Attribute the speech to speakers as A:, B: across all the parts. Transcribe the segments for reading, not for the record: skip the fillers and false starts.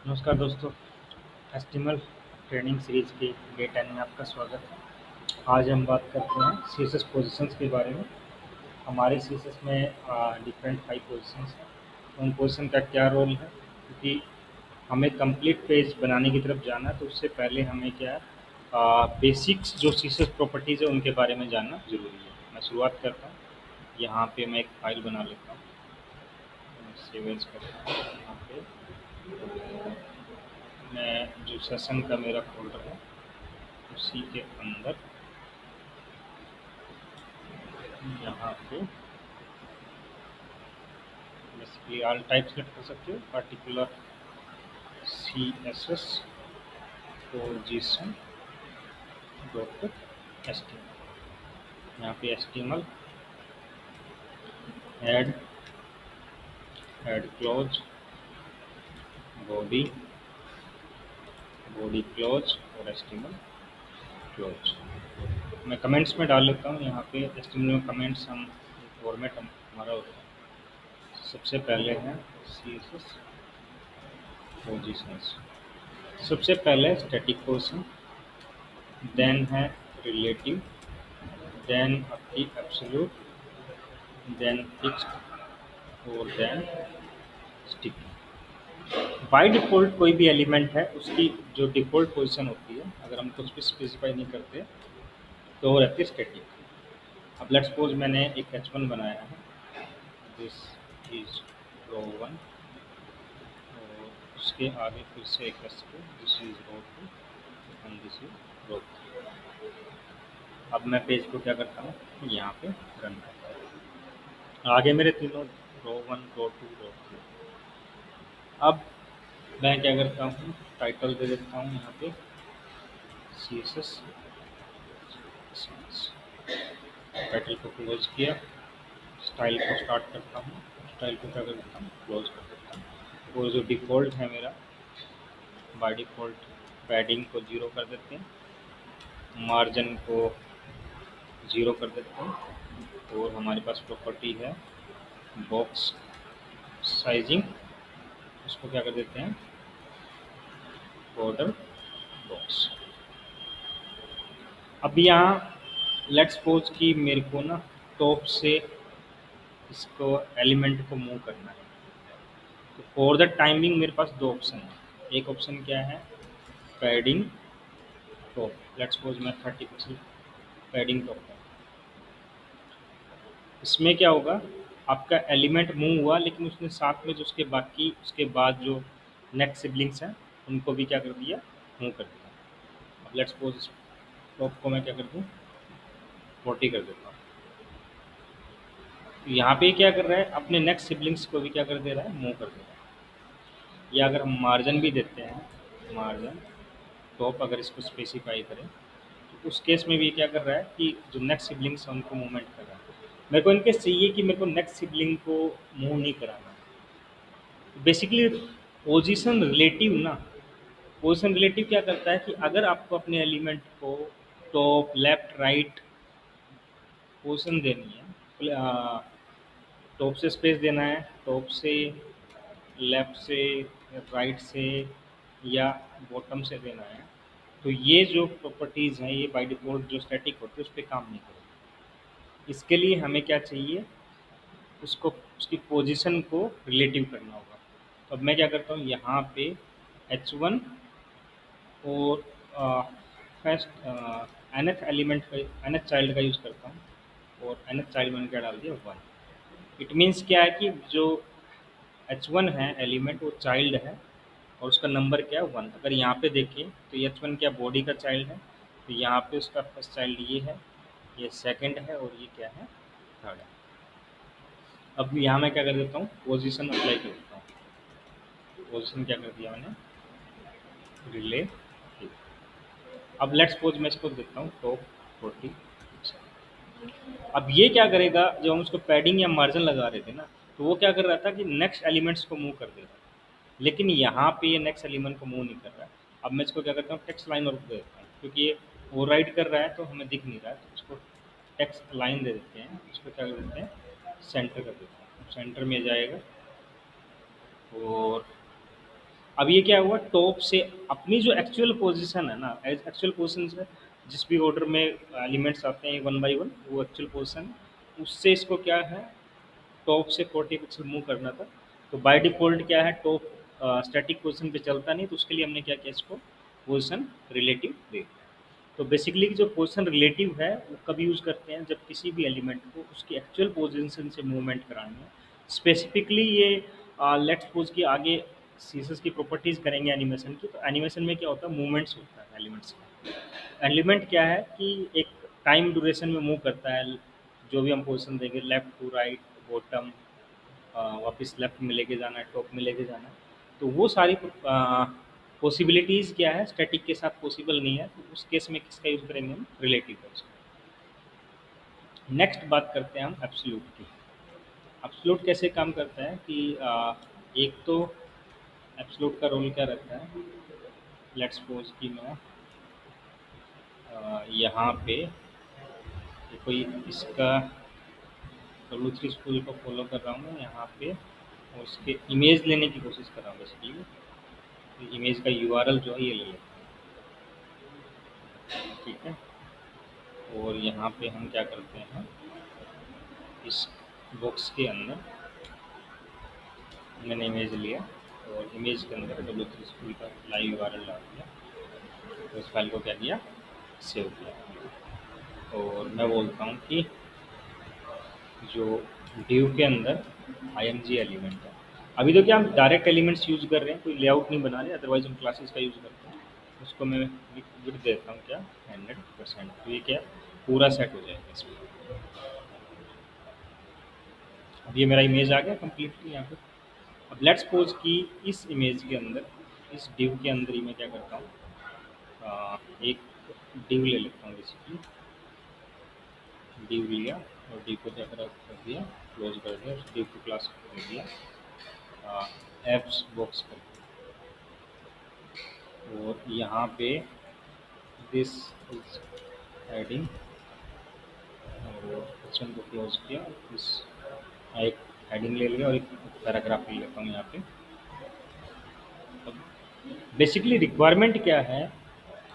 A: नमस्कार दोस्तों। एस्टिमल training series के डे 10 में आपका स्वागत है। आज हम बात करते हैं सीएसएस पोजीशंस के बारे में। हमारे सीएसएस में डिफरेंट 5 पोजीशंस हैं। उन पोजीशन का क्या रोल है, क्योंकि हमें कंप्लीट पेज बनाने की तरफ जाना है, तो उससे पहले हमें क्या है, बेसिक्स जो सीएसएस प्रॉपर्टीज़ है उनके बारे में जानना ज़रूरी है। मैं शुरुआत करता हूँ। यहाँ पे मैं एक फ़ाइल बना लेता हूँ, सेव एज़ करता हूँ। यहाँ पे मैं जो सेशन का मेरा फोल्डर है उसी के अंदर यहाँ पे बेसिकली ऑल टाइप सेलेक्ट कर सकते हो। Particular C S S position dot S T M. यहाँ पे S T M L head head close body body close और S T M L close. मैं कमेंट्स में डाल लेता हूँ। यहाँ पे एस टी एम एल में कमेंट्स हम फॉर्मेट हमारा होता है। सबसे पहले है सी एस एस पोजीशंस। सबसे पहले स्टैटिक पोजीशन, देन है रिलेटिव, देन आपकी एब्सोल्यूट, देन फिक्स्ड और देन स्टिकी। बाय डिफ़ॉल्ट कोई भी एलिमेंट है उसकी जो डिफ़ॉल्ट पोजीशन होती है, अगर हम कुछ भी स्पेसिफाई नहीं करते तो वो रहती है स्टैटिक। अब लेट्स सपोज मैंने एक H1 बनाया है, दिस इज रो 1 और उसके आगे फिर से एक S2, this is row 2 and this is row 3। अब मैं पेज को क्या करता हूँ, यहाँ पे रन करता हूँ। आगे मेरे तीनों रो 1 रो 2 रो 3। अब मैं क्या करता हूँ, टाइटल दे देता हूँ यहाँ पे सी एस एस। टाइटल को क्लोज किया, स्टाइल को स्टार्ट करता हूँ, स्टाइल को क्या कर देता हूँ, क्लोज कर देता हूँ। और जो डिफ़ॉल्ट है मेरा, बाय डिफ़ॉल्ट पैडिंग को 0 कर देते हैं, मार्जिन को 0 कर देते हैं, और हमारे पास प्रॉपर्टी है बॉक्स साइजिंग, उसको क्या कर देते हैं, बॉर्डर बॉक्स। अब यहाँ लेट्स सपोज कि मेरे को ना टॉप से इसको एलिमेंट को मूव करना है। तो फॉर द टाइमिंग मेरे पास दो ऑप्शन है। एक ऑप्शन क्या है, पैडिंग टॉप। लेट्स सपोज मैं 30 पिक्सल पैडिंग टॉप है। इसमें क्या होगा, आपका एलिमेंट मूव हुआ, लेकिन उसने साथ में जो उसके बाकी उसके बाद जो नेक्स्ट सिबलिंग्स हैं उनको भी क्या कर दिया, मूव कर दिया। अब लेट्स सपोज टॉप को मैं क्या कर दूँ, 40 कर देता हूँ। तो यहाँ पे क्या कर रहा है, अपने नेक्स्ट सिबलिंग्स को भी क्या कर दे रहा है, मूव कर दे रहा है। या अगर हम मार्जिन भी देते हैं, मार्जिन टॉप अगर इसको स्पेसिफाई करें, तो उस केस में भी क्या कर रहा है कि जो नेक्स्ट सिबलिंग्स हैं उनको मूवमेंट कर रहा है। मेरे को इनकेस चाहिए कि मेरे को नेक्स्ट सिबलिंग को मूव नहीं कराना है। बेसिकली पोजीशन रिलेटिव ना, पोजीशन रिलेटिव क्या करता है कि अगर आपको अपने एलिमेंट को टॉप लेफ्ट राइट पोजीशन देनी है, टॉप से स्पेस देना है, टॉप से लेफ्ट से राइट से या बॉटम से देना है, तो ये जो प्रॉपर्टीज़ हैं ये बाय डिफ़ॉल्ट जो स्टैटिक होती है उस पर काम नहीं करेगी। इसके लिए हमें क्या चाहिए, उसको उसकी पोजीशन को रिलेटिव करना होगा। तो अब मैं क्या करता हूँ, यहाँ पे H1 और फर्स्ट nth एलिमेंट का nth चाइल्ड का यूज़ करता हूँ, और nth चाइल्ड मैंने क्या डाल दिया, 1। इट मीन्स क्या है कि जो H1 है एलिमेंट वो चाइल्ड है, और उसका नंबर क्या है, 1। अगर यहाँ पे देखें तो ये H1 क्या बॉडी का चाइल्ड है, तो यहाँ पे उसका फर्स्ट चाइल्ड ये है, ये सेकंड है, और ये क्या है, थर्ड है। अब यहाँ मैं क्या कर देता हूँ, पोजीशन अप्लाई कर देता हूँ। पोजीशन क्या कर दिया मैंने, रिले। अब लेट्स सपोज मैं इसको देता हूँ टॉप 40। अब ये क्या करेगा, जब हम उसको पैडिंग या मार्जिन लगा रहे थे ना, तो वो क्या कर रहा था कि नेक्स्ट एलिमेंट्स को मूव कर दे रहा था, लेकिन यहाँ पे ये नेक्स्ट एलिमेंट को मूव नहीं कर रहा है। अब मैं इसको क्या करता हूँ, टेक्स्ट लाइन और दे देता हूँ, क्योंकि ये ओवरराइड कर रहा है तो हमें दिख नहीं रहा है, तो इसको टेक्स्ट लाइन दे देते हैं। इसको क्या कर देते हैं, सेंटर कर देते हैं, सेंटर में जाएगा। और अब ये क्या हुआ, टॉप से अपनी जो एक्चुअल पोजीशन है ना, एक्चुअल पोजीशन से जिस भी ऑर्डर में एलिमेंट्स आते हैं वन बाय वन, वो एक्चुअल पोजीशन, उससे इसको क्या है टॉप से 40 पिक्सल मूव करना था। तो बाय डिफ़ॉल्ट क्या है, टॉप स्टैटिक पोजीशन पे चलता नहीं, तो उसके लिए हमने क्या किया, इसको पोजीशन रिलेटिव दे दिया। तो बेसिकली जो पोजीशन रिलेटिव है वो कब यूज़ करते हैं, जब किसी भी एलिमेंट को उसकी एक्चुअल पोजीशन से मूवमेंट करानी है। स्पेसिफिकली ये लेट्स सपोज कि आगे सीसस की प्रॉपर्टीज़ करेंगे एनिमेशन की, तो एनिमेशन में क्या होता है, मूवमेंट्स होता है एलिमेंट्स का। एलिमेंट क्या है कि एक टाइम ड्यूरेशन में मूव करता है, जो भी हम पोजीशन देंगे, लेफ्ट टू राइट, बॉटम, वापस लेफ्ट में लेके जाना है, टॉप में लेके जाना है, तो वो सारी पॉसिबिलिटीज़ क्या है स्टैटिक के साथ पॉसिबल नहीं है, तो उस केस में किसका यूज़ करेंगे हम, रिलेटिव का यूज़ करेंगे। नेक्स्ट बात करते हैं हम एब्सोल्यूट की। एब्सोल्यूट कैसे काम करता है कि एक तो एब्सोल्यूट का रोल क्या रहता है, लेट्स सपोज कि मैं यहाँ पे कोई इसका W3 स्कूल को फॉलो कर रहा हूँ मैं यहाँ पे, और उसके इमेज लेने की कोशिश कर रहा हूँ बेसिकली। इमेज का URL जो है ये ले लेते हैं, ठीक है। और यहाँ पे हम क्या करते हैं, इस बॉक्स के अंदर मैंने इमेज लिया और इमेज के अंदर W3 स्कूल का लाइव URL डाल दिया, तो इस फाइल को क्या किया, सेव किया। और मैं बोलता हूँ कि जो div के अंदर img एलिमेंट है, अभी तो क्या हम डायरेक्ट एलिमेंट्स यूज़ कर रहे हैं, कोई लेआउट नहीं बना रहे, अदरवाइज हम क्लासेस का यूज़ करते हैं। उसको मैं विड्थ देता हूँ क्या, 100%, तो ये क्या पूरा सेट हो जाएगा इसमें। अब ये मेरा इमेज आ गया कम्प्लीटली यहाँ पे। अब लेट्स सपोज कि इस इमेज के अंदर, इस div के अंदर ही मैं क्या करता हूँ, एक div ले लेता हूँ बेसिकली। div लिया और div को क्या कर दिया, क्लोज कर दिया, उस div को क्लास कर दिया एप्स बॉक्स कर दिया, और यहाँ पे दिस इज हेडिंग, और ऑप्शन को क्लोज किया, इस एक हेडिंग ले लिया और एक पैराग्राफ ले लेता हूँ यहाँ पे। बेसिकली रिक्वायरमेंट क्या है,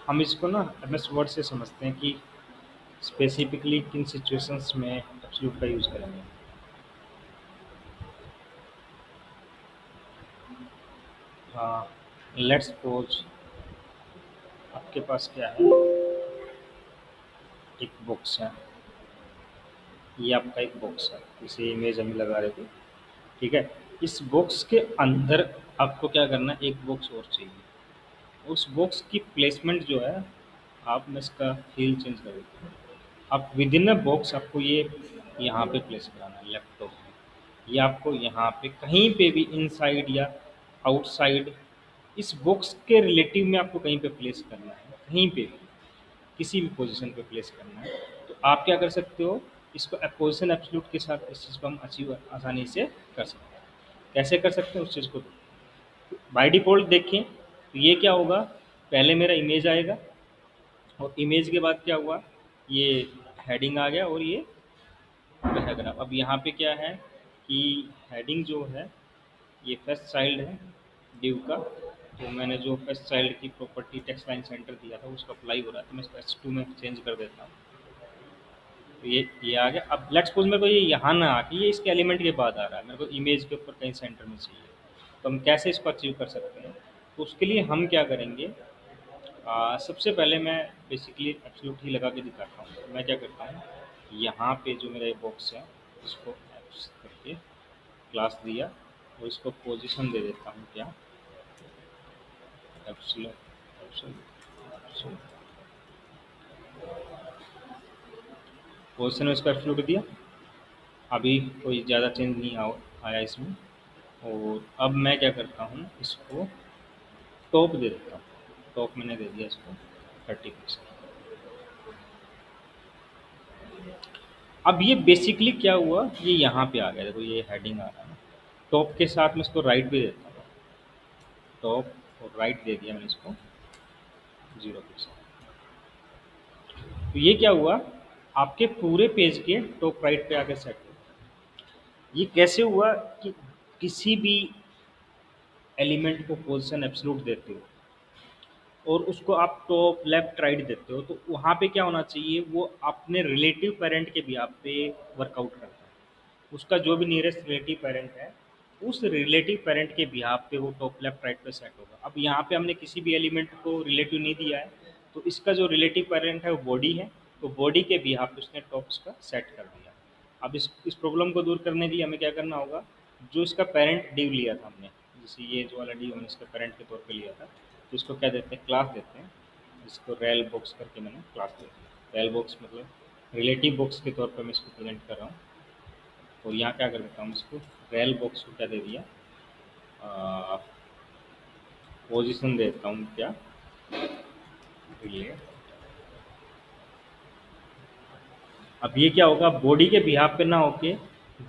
A: हम इसको ना MS वर्ड से समझते हैं कि स्पेसिफिकली किन सिचुएशंस में एब्सोल्यूट का यूज़ करेंगे। लेट्स सपोज आपके पास क्या है, एक बॉक्स है, ये आपका एक बॉक्स है, इसे इमेज हम लगा रहे थे, ठीक है। इस बॉक्स के अंदर आपको क्या करना है, एक बॉक्स और चाहिए। उस बॉक्स की प्लेसमेंट जो है, आप मैं इसका फील चेंज कर देते हैं। आप विद इन अ बॉक्स आपको ये यहाँ पे प्लेस कराना है लैपटॉप में, या आपको यहाँ पे कहीं पे भी इनसाइड या आउटसाइड इस बॉक्स के रिलेटिव में आपको कहीं पे प्लेस करना है, कहीं पे भी किसी भी पोजीशन पे प्लेस करना है, तो आप क्या कर सकते हो, इसको पोजीशन एब्सोल्यूट के साथ इस चीज़ को हम अचीव आसानी से कर सकते हैं। कैसे कर सकते हैं उस चीज़ को, बाय डिफ़ॉल्ट देखें तो ये क्या होगा, पहले मेरा इमेज आएगा और इमेज के बाद क्या हुआ, ये हेडिंग आ गया और ये पैराग्राफ। अब यहाँ पे क्या है कि हेडिंग जो है ये फर्स्ट चाइल्ड है div का, तो मैंने जो फर्स्ट चाइल्ड की प्रॉपर्टी टेक्स्ट लाइन सेंटर दिया था उसका अप्लाई हो रहा है, तो मैं इसको H2 में चेंज कर देता हूँ, तो ये आ गया। अब लेट्स सपोज मेरे को ये यहाँ ना आके ये इसके एलिमेंट के बाद आ रहा है, मेरे को इमेज के ऊपर कहीं सेंटर में चाहिए, तो हम कैसे इसको अचीव कर सकते हैं, तो उसके लिए हम क्या करेंगे, सबसे पहले मैं बेसिकली एब्सोल्यूट ही लगा के दिखाता हूँ। मैं क्या करता हूँ, यहाँ पे जो मेरा ये बॉक्स है इसको एप्स करके क्लास दिया और इसको पोजीशन दे देता हूँ क्या, पोजीशन में इसको एब्सोल्यूट दिया, अभी कोई ज़्यादा चेंज नहीं आया इसमें। और अब मैं क्या करता हूँ, इसको टॉप दे देता हूँ, टॉप मैंने दे दिया इसको 30%। अब ये बेसिकली क्या हुआ, ये यहाँ पे आ गया, देखो ये हेडिंग आ रहा है, टॉप के साथ में इसको राइट भी देता हूँ, टॉप और राइट दे दिया मैंने इसको 0%। तो ये क्या हुआ, आपके पूरे पेज के टॉप राइट पे आके सेट हो। ये कैसे हुआ कि किसी भी एलिमेंट को पोजीशन एब्सोल्यूट देते हो और उसको आप टॉप लेफ्ट राइट देते हो, तो वहाँ पे क्या होना चाहिए, वो अपने रिलेटिव पेरेंट के बिहाफ पे वर्कआउट करता है। उसका जो भी नियरेस्ट रिलेटिव पेरेंट है, उस रिलेटिव पेरेंट के बिहाफ पे वो टॉप लेफ्ट राइट पे सेट होगा। अब यहाँ पे हमने किसी भी एलिमेंट को रिलेटिव नहीं दिया है, तो इसका जो रिलेटिव पेरेंट है वो बॉडी है, तो बॉडी के बिहाफ पे उसने टॉप इसका सेट कर दिया। अब इस प्रॉब्लम को दूर करने के लिए हमें क्या करना होगा, जो इसका पेरेंट डिव लिया था हमने, जैसे ये जो वाला डिव हमने इसका पेरेंट के तौर पे लिया था, तो इसको क्या देते हैं, क्लास देते हैं, जिसको रेल बॉक्स करके मैंने क्लास दे दिया। रेल बॉक्स मतलब रिलेटिव बॉक्स के तौर पर मैं इसको प्रेजेंट कर रहा हूँ। और यहाँ क्या कर देता हूँ, इसको रेल बॉक्स को क्या दे दिया, पोजीशन देता हूँ क्या, रिलेट। अब ये क्या होगा, बॉडी के बिहाफ पे ना होके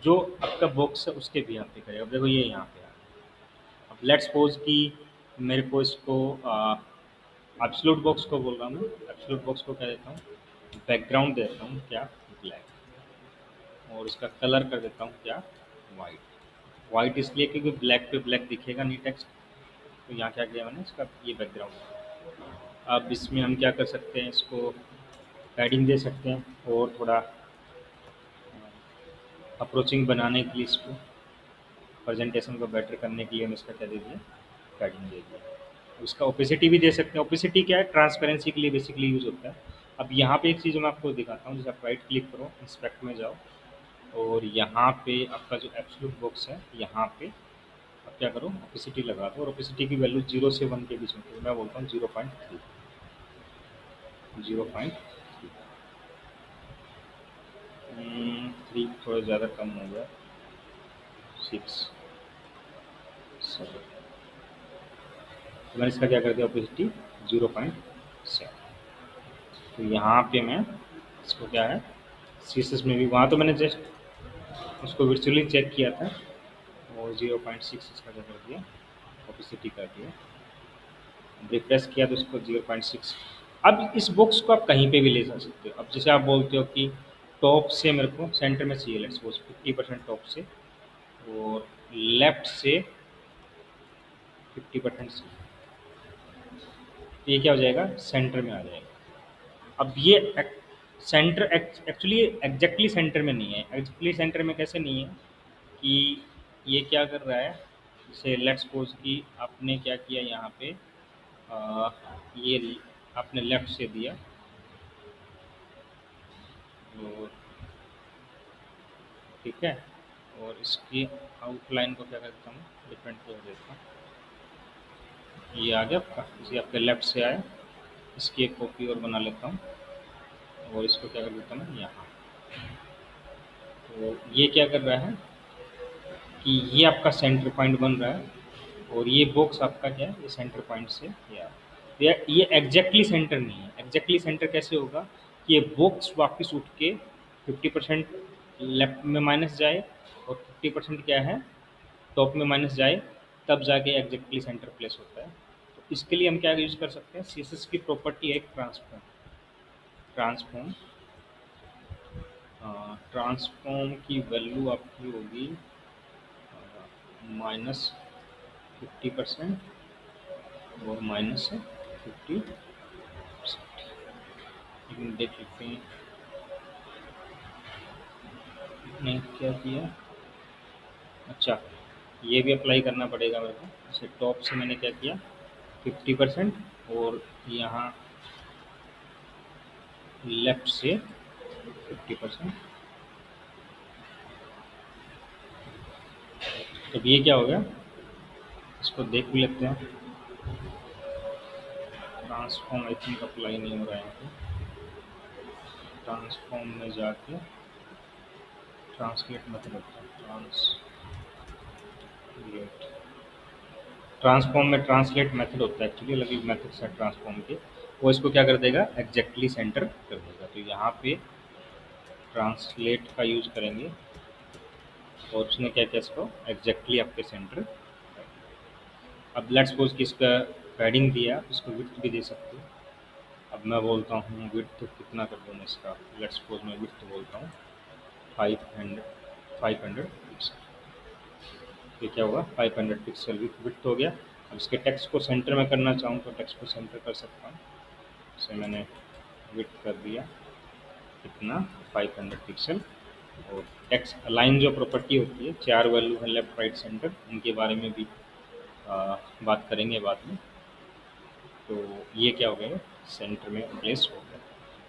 A: जो आपका बॉक्स है उसके बिहाफ पे करेगा। अब देखो ये यहाँ पे आ गया। अब लेट्स सपोज कि मेरे को इसको एब्सोल्यूट बॉक्स को बोल रहा हूँ मैं, एब्सोल्यूट बॉक्स को क्या देता हूँ, बैकग्राउंड देता हूँ क्या, ब्लैक, और इसका कलर कर देता हूँ क्या, वाइट। वाइट इसलिए क्योंकि ब्लैक पे ब्लैक दिखेगा नहीं टेक्स्ट, तो यहाँ क्या किया मैंने, इसका ये बैकग्राउंड। अब इसमें हम क्या कर सकते हैं, इसको पैडिंग दे सकते हैं और थोड़ा अप्रोचिंग बनाने के लिए, इसको प्रेजेंटेशन को बेटर करने के लिए हम इसका क्या दे दिया, पैडिंग दे दिया। उसका ओपेसिटी भी दे सकते हैं। ओपेसिटी क्या है, ट्रांसपेरेंसी के लिए बेसिकली यूज़ होता है। अब यहाँ पे एक चीज़ मैं आपको दिखाता हूँ, जैसे आप राइट क्लिक करो, इंस्पेक्ट में जाओ, और यहाँ पे आपका जो एब्सोल्यूट बॉक्स है, यहाँ पे अब क्या करो, ओपेसिटी लगा दो, और ओपेसिटी की वैल्यू 0 से 1 के बीच में, तो मैं बोलता हूँ 0.3, 0.3 थोड़ा ज़्यादा कम हो गया, 6, 7, तो मैंने इसका क्या कर दिया, ओपेसिटी 0.7। तो यहाँ पे मैं इसको क्या है, CSS में भी, वहाँ तो मैंने जस्ट उसको वर्चुअली चेक किया था, और 0.6 इसका क्या कर दिया, ओपेसिटी कर दिया, रिफ्रेश किया तो इसको 0.6। अब इस बॉक्स को आप कहीं पे भी ले जा सकते हो। अब जैसे आप बोलते हो कि टॉप से मेरे को सेंटर में चाहिए, लेट्स सपोज 50% टॉप से, और लेफ्ट से 50% से, तो ये क्या हो जाएगा, सेंटर में आ जाएगा। अब ये सेंटर एक्चुअली एग्जैक्टली सेंटर में नहीं है। एग्जैक्टली सेंटर में कैसे नहीं है कि ये क्या कर रहा है, जैसे लेट्स सपोज कि आपने क्या किया यहाँ पे, ये आपने लेफ्ट से दिया, और ठीक है, और इसकी आउटलाइन को क्या करता हूँ, डिफरेंट कर देता हूँ। ये आ गया आपका, इसे आपके लेफ्ट से आया, इसकी एक कॉपी और बना लेता हूँ, और इसको क्या कर देता हूँ यहाँ। तो ये क्या कर रहा है कि ये आपका सेंटर पॉइंट बन रहा है, और ये बॉक्स आपका क्या है, ये सेंटर पॉइंट से ये एग्जैक्टली सेंटर नहीं है। एग्जैक्टली सेंटर कैसे होगा कि ये बॉक्स वापस उठ के 50% लेफ्ट में माइनस जाए, और 50% क्या है, टॉप में माइनस जाए, तब जाके एग्जैक्टली सेंटर प्लेस होता है। तो इसके लिए हम क्या यूज़ कर सकते हैं, CSS की प्रॉपर्टी है एक ट्रांसफॉर्म। ट्रांसफॉर्म ट्रांसफॉर्म की वैल्यू आपकी होगी -50% और -50%। लेकिन देख लेते हैं नहीं क्या किया, अच्छा ये भी अप्लाई करना पड़ेगा मेरे को। जैसे टॉप से मैंने क्या किया, 50%, और यहाँ लेफ्ट से 50%। तो ये क्या हो गया, इसको देख भी लेते हैं। ट्रांसफॉर्म आई थिंक अप्लाई नहीं हो रहा है यहाँ पे। ट्रांसफॉर्म में जाके ट्रांसलेट मेथड होता है, ट्रांसफॉर्म में ट्रांसलेट मेथड होता है एक्चुअली, अलग अलग मेथड्स है ट्रांसफॉर्म के, वो इसको क्या कर देगा, एग्जैक्टली सेंटर कर देगा। तो यहाँ पे ट्रांसलेट का यूज करेंगे, और उसने क्या किया, इसको एग्जैक्टली आपके सेंटर। अब लेट्स सपोज कि इसका पैडिंग दिया, इसको विड्थ भी दे सकते हो। अब मैं बोलता हूँ विड्थ कितना कर दूँ मैं इसका, लेट्स सपोज मैं विड्थ बोलता हूँ 500 पिक्सल। ये क्या हुआ 500 पिक्सल विड्थ हो गया। अब इसके टेक्स्ट को सेंटर में करना चाहूँ तो टेक्स्ट को सेंटर कर सकता हूँ। इसे मैंने विड्थ कर दिया कितना 500 पिक्सल। और टेक्स्ट अलाइन जो प्रॉपर्टी होती है, 4 वैल्यू है लेफ्ट राइट सेंटर, उनके बारे में भी बात करेंगे बाद में। तो ये क्या हो गया सेंटर में प्लेस हो गया।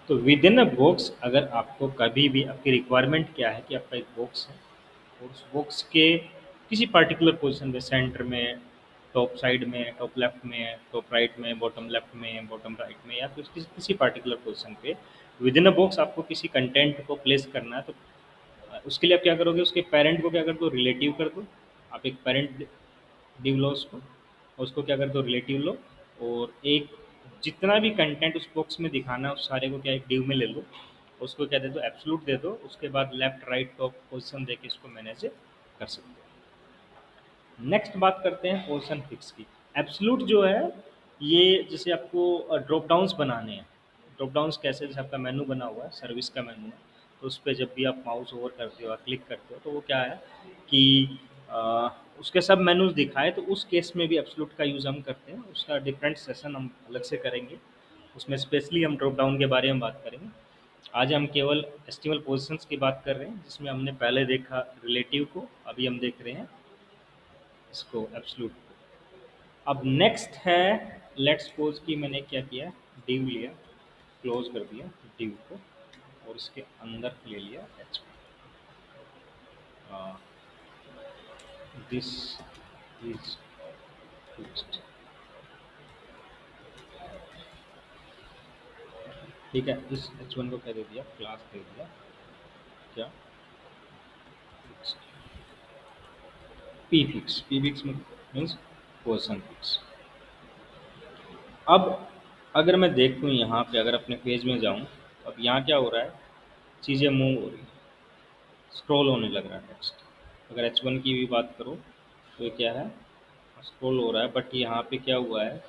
A: तो विद इन अ बॉक्स अगर आपको कभी भी आपकी रिक्वायरमेंट क्या है कि आपका एक बॉक्स है और उस बॉक्स के किसी पर्टिकुलर पोजीशन पे सेंटर में, टॉप साइड में, टॉप लेफ्ट में, टॉप राइट में, बॉटम लेफ्ट में, बॉटम राइट में, या फिर किसी पर्टिकुलर पोजीशन पे विद इन अ बॉक्स आपको किसी कंटेंट को प्लेस करना है। तो उसके लिए आप क्या करोगे, उसके पेरेंट को क्या कर दो, रिलेटिव कर दो। आप एक पेरेंट डिव लो उसको, और उसको क्या कर दो, रिलेटिव लो। और एक जितना भी कंटेंट उस बॉक्स में दिखाना है उस सारे को क्या एक डिव में ले लो, उसको क्या दे दो, एब्सोल्यूट दे दो। उसके बाद लेफ्ट राइट टॉप पोजीशन देके इसको मैनेज कर सकते हो। नेक्स्ट बात करते हैं पोजीशन फिक्स की। एब्सोल्यूट जो है ये जैसे आपको ड्रॉप डाउन्स बनाने हैं। ड्रॉप डाउन्स कैसे, जैसे आपका मेनू बना हुआ है, सर्विस का मेनू है, तो उस पर जब भी आप माउस ओवर करते हो, क्लिक करते हो, तो वो क्या है कि उसके सब मेनूज दिखाए। तो उस केस में भी एब्सोल्यूट का यूज़ हम करते हैं। उसका डिफरेंट सेशन हम अलग से करेंगे, उसमें स्पेशली हम ड्रॉप डाउन के बारे में बात करेंगे। आज हम केवल एस्टिमल पोजिशंस की बात कर रहे हैं, जिसमें हमने पहले देखा रिलेटिव को, अभी हम देख रहे हैं इसको एब्सोल्यूट को। अब नेक्स्ट है, लेट्स सपोज कि मैंने क्या किया, डिव लिया, क्लोज कर दिया डिव को, और इसके अंदर ले लिया एच। दिस इज फिक्स्ड, ठीक है। इस H1 को क्या दे दिया, क्लास दे दिया क्या, P fix. P fix means position fix. अब अगर मैं देखूँ यहाँ पे, अगर अपने पेज में जाऊँ, अब यहाँ क्या हो रहा है, चीज़ें मूव हो रही है, स्क्रॉल होने लग रहा है टेक्स्ट। अगर H1 की भी बात करो तो ये क्या है, स्क्रॉल हो रहा है। बट यहाँ पे क्या हुआ है,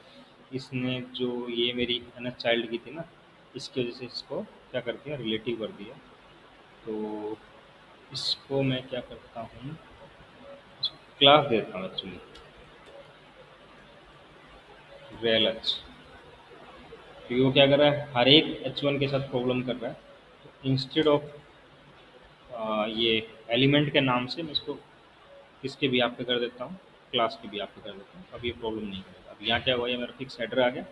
A: इसने जो ये मेरी है ना चाइल्ड की थी ना, इसकी वजह से इसको क्या कर दिया, रिलेटिव कर दिया। तो इसको मैं क्या करता हूँ, क्लास देता हूँ एक्चुअली रेल एच, क्योंकि वो क्या कर रहा है, हर एक H1 के साथ प्रॉब्लम कर रहा है। तो इंस्टेड ऑफ ये एलिमेंट के नाम से मैं इसको किसके भी आप पे कर देता हूँ, क्लास के भी आप पे कर देता हूँ। अब ये प्रॉब्लम नहीं करेगा। अब यहाँ क्या हुआ, ये मेरा फिक्स हेडर आ गया।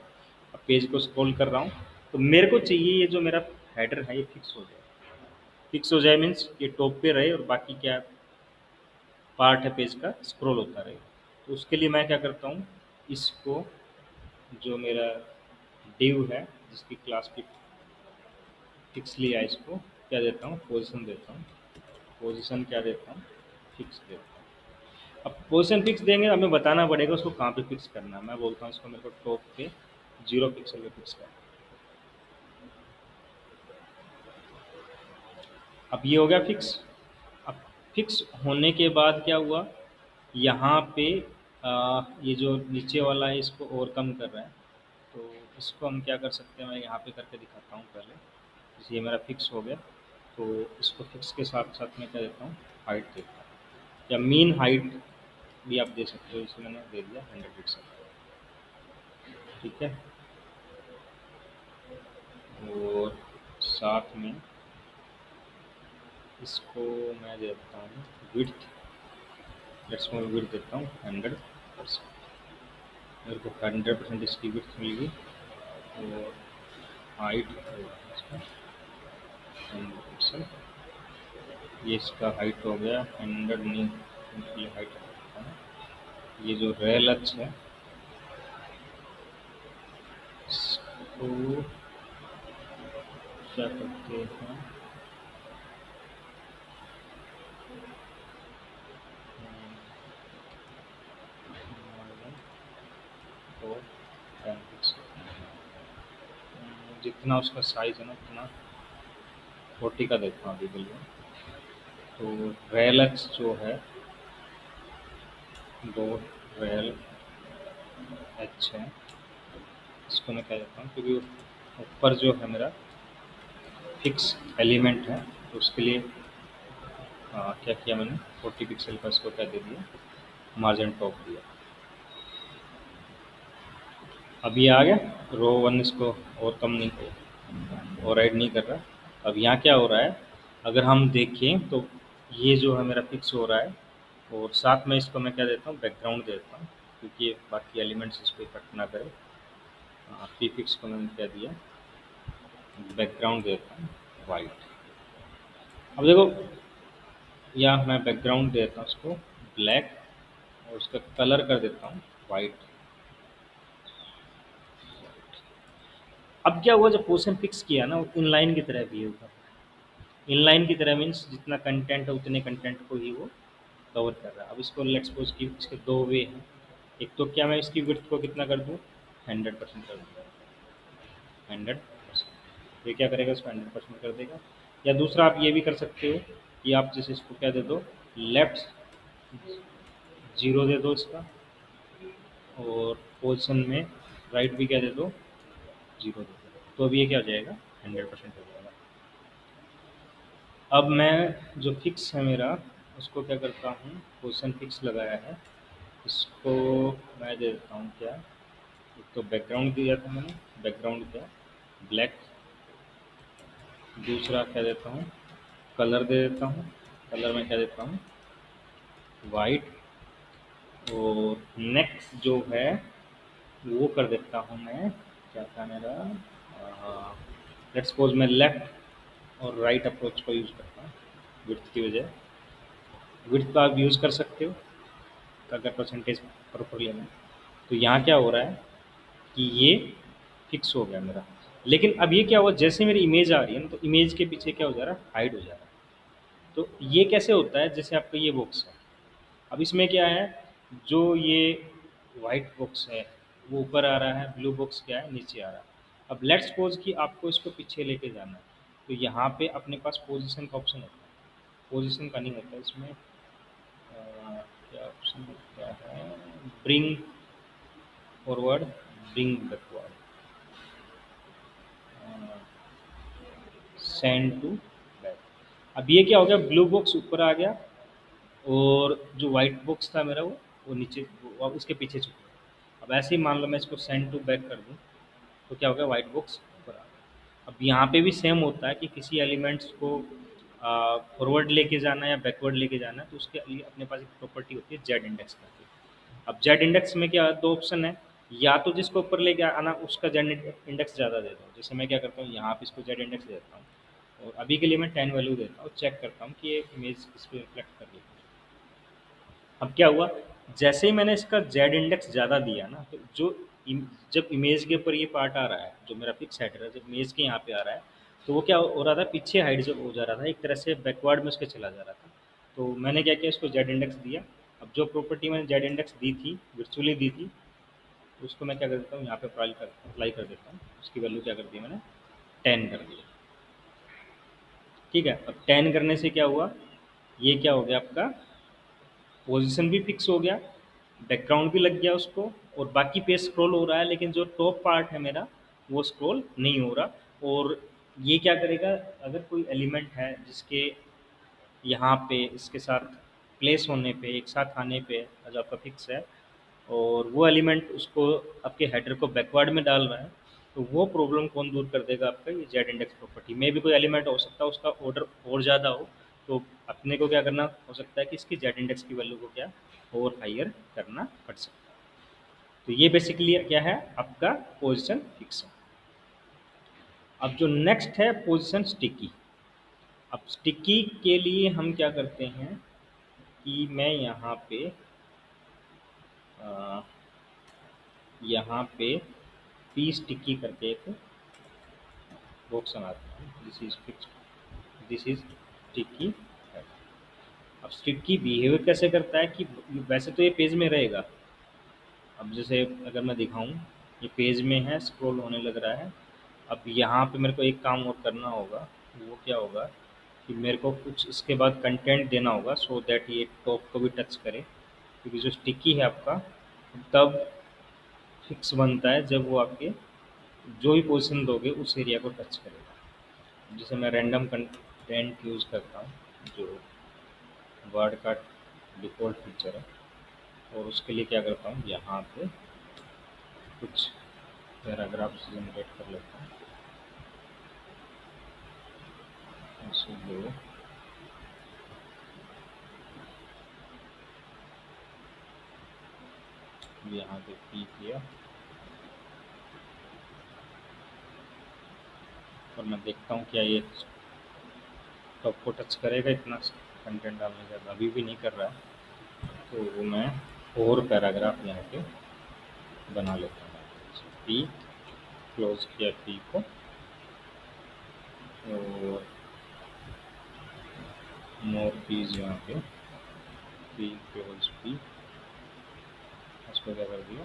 A: अब पेज को स्क्रॉल कर रहा हूँ, तो मेरे को चाहिए ये जो मेरा हेडर है ये फिक्स हो जाए। फिक्स हो जाए मीन्स ये टॉप पे रहे और बाकी क्या पार्ट है पेज का स्क्रॉल होता रहे। तो उसके लिए मैं क्या करता हूँ, इसको जो मेरा डिव है जिसकी क्लास की फिक्स लिया है, इसको क्या देता हूँ, पोजीशन देता हूँ। पोजीशन क्या देता हूँ, फिक्स देता हूँ। अब पोजीशन फिक्स देंगे, हमें बताना पड़ेगा उसको कहाँ पे फिक्स करना है। मैं बोलता हूँ इसको मेरे को टॉप पे 0 पिक्सल पे फिक्स करना। अब ये हो गया फिक्स। अब फिक्स होने के बाद क्या हुआ, यहाँ पे ये जो नीचे वाला है इसको ओवरकम कर रहा है। तो इसको हम क्या कर सकते हैं, मैं यहाँ पे करके दिखाता हूँ पहले। जैसे ये मेरा फिक्स हो गया, तो इसको फिक्स के साथ साथ मैं क्या देता हूँ, हाइट देता हूँ, या मीन हाइट भी आप दे सकते हो। इसे मैंने दे दिया 100 पिक्सल, ठीक है। और साथ में इसको मैं देता हूँ विड्थ, लेट्स मैं विड्थ देता हूँ 100%। मेरे को 100% इसकी विड्थ मिल गई। और हाइट इसका 100 पिक्सल, ये इसका हाइट हो गया 100 नहीं, ये हाइट है। ये जो रेल अक्ष है इसको क्या करते हैं, तो 10 पिक्सल, जितना उसका साइज है ना उतना 40 का देता हूँ अभी के लिए। तो रेल अक्ष जो है, दो रेल एच है, इसको मैं क्या देता हूँ, क्योंकि ऊपर जो है मेरा फिक्स एलिमेंट है, तो उसके लिए क्या किया मैंने, 40 पिक्सल का इसको क्या दे दिया, मार्जिन टॉप दिया। अब ये आ गया रो 1 इसको और कम नहीं और ऐड नहीं कर रहा। अब यहाँ क्या हो रहा है, अगर हम देखें तो ये जो है मेरा फिक्स हो रहा है, और साथ में इसको मैं क्या देता हूँ, बैकग्राउंड देता हूँ, क्योंकि ये बाकी एलिमेंट्स इस पर इफेक्ट ना करे। पी फिक्स को मैंने क्या दिया, बैकग्राउंड देता हूँ वाइट। अब देखो या मैं बैकग्राउंड देता हूँ उसको ब्लैक, और उसका कलर कर देता हूँ वाइट। अब क्या हुआ, जब पोजीशन फिक्स किया ना, वो इनलाइन की तरह बिहेव कर रहा है। इनलाइन की तरह मीन्स जितना कंटेंट है उतने कंटेंट को ही वो कवर कर रहा है। अब इसको लेट्स सपोज कि इसके दो वे हैं। एक तो क्या मैं इसकी विड्थ को कितना कर दूँ, 100% कर दूँ, 100%। ये क्या करेगा, इसको 100% कर देगा। या दूसरा आप ये भी कर सकते हो कि आप जैसे इसको क्या दे दो, लेफ्ट 0 दे दो इसका, और पोजिशन में राइट भी क्या दे दो, 0 दे दो, तो अब ये क्या हो जाएगा, 100% हो जाएगा। अब मैं जो फिक्स है मेरा, उसको क्या करता हूँ, पोजिशन फिक्स लगाया है, इसको मैं दे देता हूँ क्या, एक तो बैकग्राउंड दिया था मैंने, बैकग्राउंड क्या, ब्लैक। दूसरा क्या देता हूँ, कलर दे देता हूँ, कलर में क्या देता हूँ, वाइट। और नेक्स्ट जो है वो कर देता हूँ मैं, क्या था मेरा, लेट्स सपोज मैं लेफ्ट और राइट अप्रोच को यूज़ करता हूँ विड्थ की बजाय। विड्थ का आप यूज़ कर सकते हो अगर परसेंटेज प्रॉपर लेना है। तो यहाँ क्या हो रहा है कि ये फिक्स हो गया मेरा। लेकिन अब ये क्या हुआ, जैसे मेरी इमेज आ रही है ना, तो इमेज के पीछे क्या हो जा रहा है, हाइड हो जा रहा है। तो ये कैसे होता है, जैसे आपका ये बॉक्स है, अब इसमें क्या है, जो ये वाइट बॉक्स है वो ऊपर आ रहा है, ब्लू बॉक्स क्या है, नीचे आ रहा है। अब लेट्स सपोज कि आपको इसको पीछे लेके जाना है, तो यहाँ पे अपने पास पोजीशन का ऑप्शन होता है। पोजीशन का नहीं होता इसमें, क्या ऑप्शन क्या है, bring forward, bring backward, send to back. अब ये क्या हो गया, ब्लू बॉक्स ऊपर आ गया, और जो वाइट बॉक्स था मेरा वो नीचे, वो उसके पीछे छुप गया। अब ऐसे ही मान लो मैं इसको सेंड टू बैक कर दूँ, तो क्या होगा, वाइट बॉक्स ऊपर आ गया। अब यहाँ पे भी सेम होता है कि किसी एलिमेंट्स को फॉरवर्ड लेके जाना है या बैकवर्ड लेके जाना है, तो उसके लिए अपने पास एक प्रॉपर्टी होती है जेड इंडेक्स करके। अब जेड इंडेक्स में क्या, दो ऑप्शन है, या तो जिसको ऊपर लेके आना उसका जेड इंडेक्स ज़्यादा दे दो। जैसे मैं क्या करता हूँ, यहाँ पे इसको जेड इंडेक्स देता हूँ, और अभी के लिए मैं 10 वैल्यू देता हूँ, चेक करता हूँ कि ये इमेज इस पर रिफ्लेक्ट कर रही है। अब क्या हुआ, जैसे ही मैंने इसका जेड इंडेक्स ज़्यादा दिया ना, तो जो जब इमेज के ऊपर ये पार्ट आ रहा है, जो मेरा फिक्स हेडर है, जब इमेज के यहाँ पे आ रहा है, तो वो क्या हो रहा था, पीछे हाइड जो हो जा रहा था, एक तरह से बैकवर्ड में उसके चला जा रहा था। तो मैंने क्या किया, इसको जेड इंडेक्स दिया। अब जो प्रॉपर्टी मैंने जेड इंडेक्स दी थी, वर्चुअली दी थी, उसको मैं क्या कर देता हूँ, यहाँ पे अप्लाई कर देता हूँ। उसकी वैल्यू क्या कर दी मैंने, 10 कर दिया। ठीक है, अब 10 करने से क्या हुआ, ये क्या हो गया आपका, पोजीशन भी फिक्स हो गया, बैकग्राउंड भी लग गया उसको, और बाकी पेज स्क्रॉल हो रहा है, लेकिन जो टॉप पार्ट है मेरा वो स्क्रॉल नहीं हो रहा। और ये क्या करेगा, अगर कोई एलिमेंट है जिसके यहाँ पे इसके साथ प्लेस होने पे, एक साथ आने पे जो आपका फिक्स है, और वो एलिमेंट उसको आपके हेडर को बैकवर्ड में डाल रहा है, तो वो प्रॉब्लम कौन दूर कर देगा, आपका ये जेड इंडेक्स प्रॉपर्टी में भी कोई एलिमेंट हो सकता है उसका ऑर्डर और ज़्यादा हो, तो अपने को क्या करना हो सकता है कि इसकी जेड इंडेक्स की वैल्यू को क्या और हाइयर करना पड़ सकता है। तो ये बेसिकली क्या है, आपका पोजिशन फिक्स है। अब जो नेक्स्ट है पोजिशन स्टिकी। अब स्टिकी के लिए हम क्या करते हैं कि मैं यहाँ पे पी स्टिकी करके एक बॉक्स बनाता हूँ, this is fix, this is sticky. अब स्टिकी बिहेवियर कैसे करता है कि वैसे तो ये पेज में रहेगा। अब जैसे अगर मैं दिखाऊं, ये पेज में है, स्क्रॉल होने लग रहा है। अब यहाँ पे मेरे को एक काम और करना होगा, वो क्या होगा कि मेरे को कुछ इसके बाद कंटेंट देना होगा, सो दैट ये टॉप को भी टच करे, क्योंकि जो स्टिकी है आपका तब फिक्स बनता है जब वो आपके जो भी पोजीशन दोगे उस एरिया को टच करेगा। जैसे मैं रैंडम कंटेंट यूज़ करता हूँ, जो वर्ड का डिफ़ॉल्ट फीचर है, और उसके लिए क्या करता हूँ, यहाँ पे कुछ पैराग्राफ्स जनरेट कर लेता हूँ। इसलिए यहाँ पे पी किया और मैं देखता हूँ क्या ये टॉप को टच करेगा इतना कंटेंट डालने के बाद। अभी भी नहीं कर रहा है, तो वो मैं और पैराग्राफ यहाँ पे बना लेता हूँ। पी क्लोज किया पी को, और मोर पीज यहाँ पे पी क्लोज पी, उसको क्या कर दिया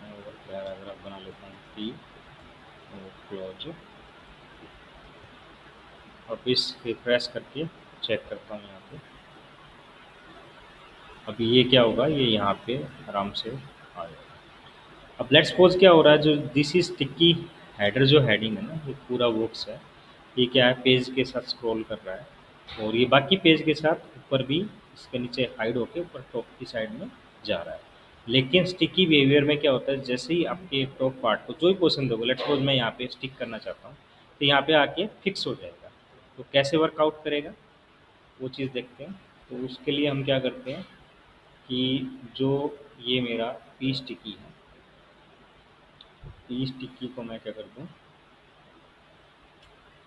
A: और पैराग्राफ बना लेता हूँ पी और क्लोज। अब इस रिफ्रेश करके चेक करता हूँ यहाँ पे। अभी ये क्या होगा, ये यहाँ पे आराम से आ जाएगा। अब लेट्स सपोज क्या हो रहा है, जो दिस इज टिक्की हेडर जो हेडिंग है ना, ये पूरा बॉक्स है, ये क्या है पेज के साथ स्क्रॉल कर रहा है, और ये बाकी पेज के साथ ऊपर भी इसके नीचे हाइड होके ऊपर टॉप की साइड में जा रहा है। लेकिन स्टिकी बिहेवियर में क्या होता है, जैसे ही आपके टॉप पार्ट को जो भी पोजिशन दोगे, लेट्स सपोज मैं यहाँ पे स्टिक करना चाहता हूँ, तो यहाँ पे आके फिक्स हो जाएगा। तो कैसे वर्कआउट करेगा वो चीज़ देखते हैं। तो उसके लिए हम क्या करते हैं कि जो ये मेरा पी स्टिकी है, पी स्टिकी को मैं क्या कर दूँ,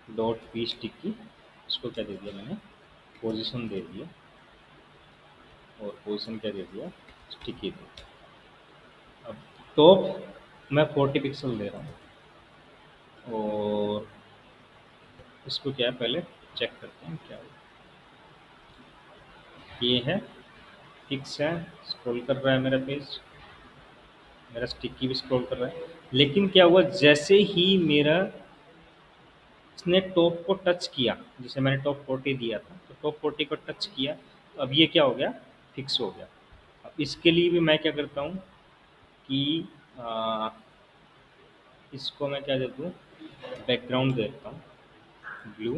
A: डॉट पी स्टिकी, इसको क्या दे दिया मैंने, पोजीशन दे दिया, और पोजीशन क्या दे दिया, स्टिकी दे दिया। अब टॉप मैं 40 पिक्सल दे रहा हूँ, और इसको क्या है पहले चेक करते हैं क्या है। ये है फिक्स है, स्क्रॉल कर रहा है मेरा पेज, मेरा स्टिकी भी स्क्रॉल कर रहा है। लेकिन क्या हुआ, जैसे ही मेरा इसने टॉप को टच किया, जैसे मैंने टॉप 40 दिया था, तो टॉप 40 को टच किया, तो अब ये क्या हो गया, फिक्स हो गया। अब इसके लिए भी मैं क्या करता हूँ कि इसको मैं क्या देता हूँ, बैकग्राउंड देता हूँ ब्लू,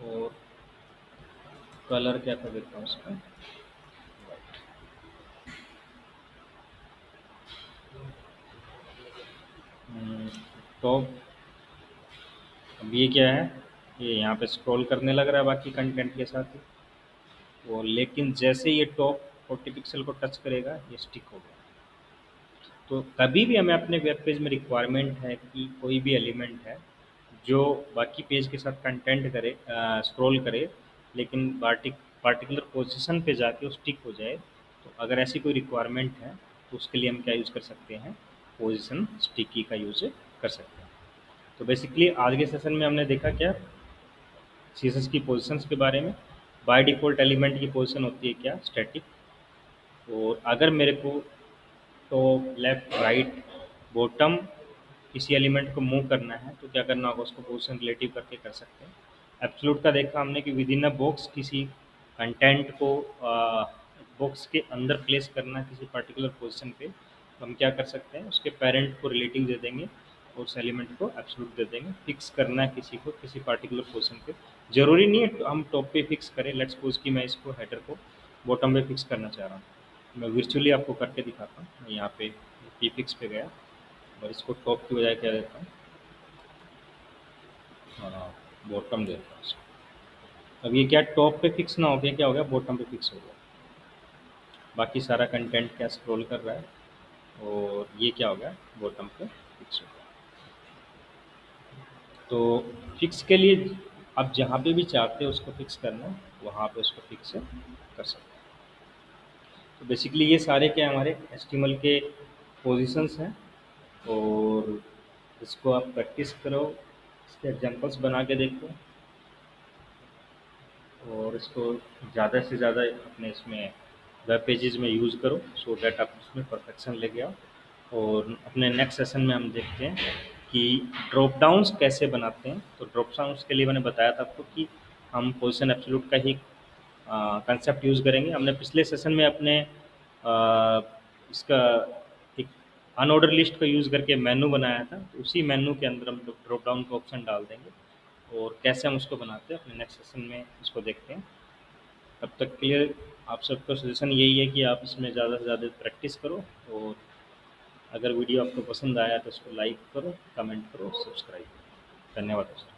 A: और कलर क्या कर देता हूँ इसका, टॉप। अब ये क्या है, ये यहाँ पे स्क्रॉल करने लग रहा है बाकी कंटेंट के साथ ही, और लेकिन जैसे ये टॉप 40 पिक्सल को टच करेगा, ये स्टिक हो गया। तो कभी भी हमें अपने वेब पेज में रिक्वायरमेंट है कि कोई भी एलिमेंट है जो बाकी पेज के साथ कंटेंट करे, स्क्रॉल करे, लेकिन पार्टिकुलर पोजीशन पे जाके वो स्टिक हो जाए, तो अगर ऐसी कोई रिक्वायरमेंट है तो उसके लिए हम क्या यूज़ कर सकते हैं, पोजीशन स्टिकी का यूज़ कर सकते हैं। तो बेसिकली आज के सेशन में हमने देखा क्या, सीएसएस की पोजीशंस के बारे में। बाय डिफ़ॉल्ट एलिमेंट की पोजीशन होती है क्या, स्टैटिक, और अगर मेरे को टॉप लेफ्ट राइट बॉटम किसी एलिमेंट को मूव करना है तो क्या करना होगा, उसको पोजीशन रिलेटिव करके कर सकते हैं। एब्सोल्यूट का देखा हमने कि विद इन अ बॉक्स किसी कंटेंट को बॉक्स के अंदर प्लेस करना है किसी पर्टिकुलर पोजीशन पे, तो हम क्या कर सकते हैं, उसके पेरेंट को रिलेटिव दे देंगे और उस एलिमेंट को एब्सोल्यूट दे देंगे। फिक्स करना है किसी को किसी पर्टिकुलर पोजीशन पे, जरूरी नहीं है हम टॉप पे फिक्स करें। लेट्स सपोज कि मैं इसको हेडर को बॉटम पे फिक्स करना चाह रहा हूँ, मैं वर्चुअली आपको करके दिखाता हूँ। मैं यहाँ पे पी फिक्स पे गया और इसको टॉप की बजाय क्या देता हूँ, बॉटम देता हूँ इसको। अब ये क्या टॉप पे फिक्स ना हो गया, क्या हो गया, बॉटम पे फिक्स हो गया। बाकी सारा कंटेंट क्या स्क्रॉल कर रहा है और ये क्या हो गया, बॉटम पे फिक्स हो गया। तो फिक्स के लिए आप जहाँ पे भी चाहते हो उसको फिक्स करना, वहाँ पे उसको फिक्स कर सकते हैं। तो बेसिकली ये सारे क्या हमारे एचटीएमएल के पोजीशंस हैं, और इसको आप प्रैक्टिस करो, इसके एग्जांपल्स बना के देखो, और इसको ज़्यादा से ज़्यादा अपने इसमें वेब पेजेस में यूज़ करो, सो दैट आप उसमें परफेक्शन लेके आओ। और अपने नेक्स्ट सेशन में हम देखते हैं कि ड्रॉप डाउन्स कैसे बनाते हैं। तो ड्रॉप डाउन्स के लिए मैंने बताया था आपको कि हम पोजीशन एब्सोल्यूट का ही कंसेप्ट यूज़ करेंगे। हमने पिछले सेशन में अपने इसका एक अनऑर्डर लिस्ट का यूज़ करके मेनू बनाया था, तो उसी मेनू के अंदर हम ड्रॉप डाउन का ऑप्शन डाल देंगे, और कैसे हम उसको बनाते हैं अपने नेक्स्ट सेशन में इसको देखते हैं। तब तक के लिए आप सबका सजेशन यही है कि आप इसमें ज़्यादा से ज़्यादा प्रैक्टिस करो, और अगर वीडियो आपको पसंद आया तो उसको लाइक करो, कमेंट करो, सब्सक्राइब करो। धन्यवाद दोस्तों।